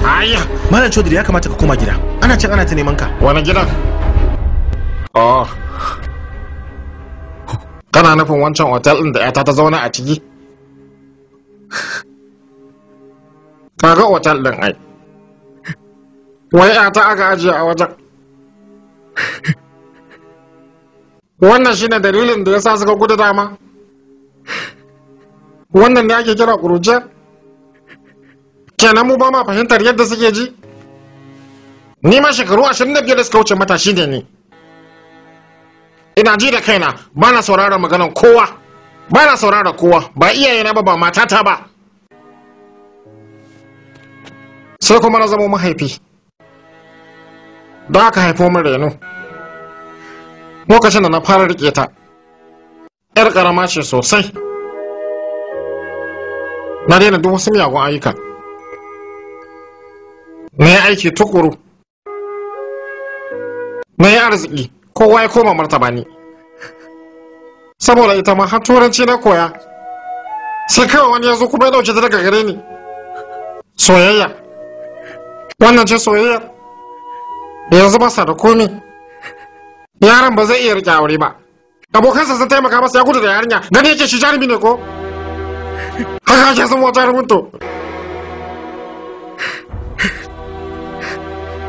Ayya. Malam Chaudhry ya kamata ka koma gida. Ana can ana ta neman ka. Wani gidan? Oh. Kana nufin wancan otal ɗin da ‘yata ta zauna a ciki? Kaga otal ɗin ai. Wai ‘yata aka ajiye a wajen. Wannan shine dalilin da ya sa suka gudu dama. Wannan ne ake kira ƙuruciya? Kenan mu ba ma fahimtar yadda suke ji? Ni ma shekaru 25 da suka wuce matashi ne ni. Ina ji da kaina, ba na saurara maganan kowa. Ba na saurara kowa, ba iyayena ba, ba matata ba. Sai kuma na zama mahaifi. Da aka haifo min reno. Lokacin da na fara riƙe ta, 'yar ƙarama ce sosai. Na daina duk wasu miyagun ayyuka. Na yi aiki tukuru. Na yi arziki, kowa ya koma martaba ni. Saboda ita ma har turanci na koya. Sai kawai wani ya zo kuma ya ɗauke ta daga gare ni. Soyayya. Wannan ce soyayya. Yanzu ba sa da komi. Yaron ba zai iya riƙe aure ba. Abokansa sun taimaka masa ya gudu da yarinya. Gani yake shi jarumi ne ko? Haka ake zama jarumin to.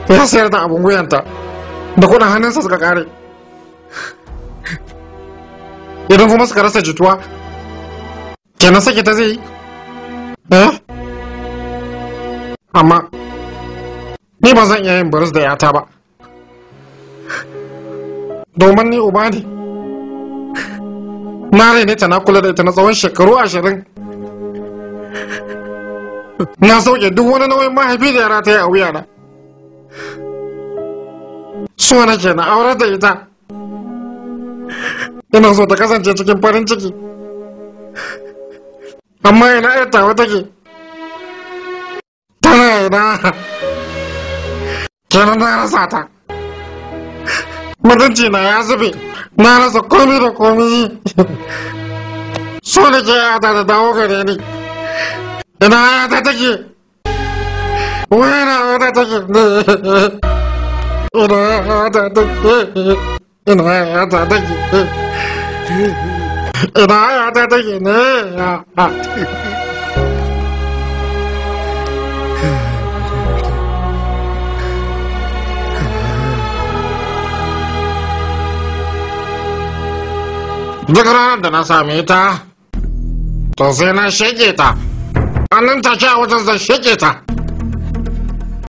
Ya sayar da abin wuyanta. Da kudin hannunsa suka kare. Idan kuma suka rasa jituwa, kenan sake ta zai yi? Amma ni ba zan iya yin baris da yata ba. Domin ni uba ne. Na raine ta na kula da ita na tsawon shekaru 20. Na sauke duk wani nauyin mahaifi da yara ta yi a wuyana. So nake na aurar da ita. Ina so ta kasance cikin farin ciki. Amma ina yar tawa take. Tana ina. Kenan na rasa ta. Mutunci na ya zube. Na rasa komi da komi. So nake yata da dawo gare ni. Ina yata take. Wena yata take. Ina yata take. Ina yata take. Ina yata take ne. Duk ranar da na same ta, to sai na sheke ta. A nan take a wajen zan sheke ta.